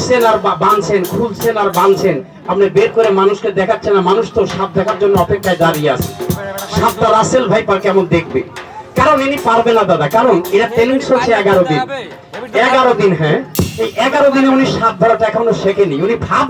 খুলছেন আর বাঁধছেন, খুলছেন আর বাঁধছেন, আপনি বের করে মানুষকে দেখাচ্ছেন না। মানুষ তো সাপ দেখার জন্য অপেক্ষায় দাঁড়িয়ে আছে। সাপটা রাসেল ভাইপার কেমন দেখবে, কারণ ইনি পারবে না দাদা, কারণ এরা ট্রেনিং চলছে 11 দিন। 11 দিন, হ্যাঁ, এই 11 দিনে উনি সাপ ধরাটা এখনো শেখেনি। উনি ভাব